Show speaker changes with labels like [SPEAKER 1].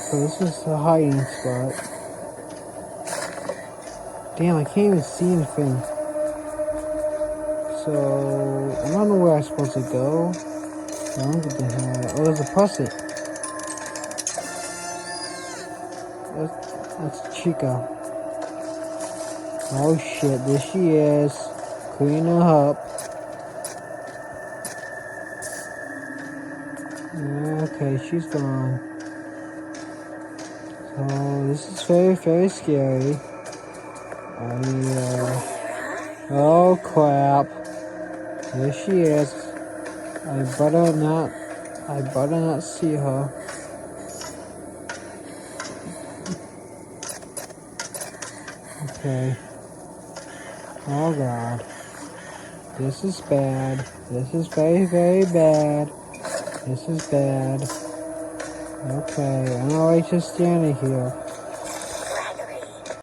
[SPEAKER 1] So this is the hiding spot. Damn, I can't even see anything. So, I don't know where I'm supposed to go. Oh, what the hell? Oh, there's a pussy. That's Chica. Oh shit, there she is. Clean her up. Okay, she's gone. So, this is very, very scary. Oh crap. There she is. I better not see her. Okay. Oh god. This is bad. This is very, very bad. This is bad. Okay, I'm always just standing here.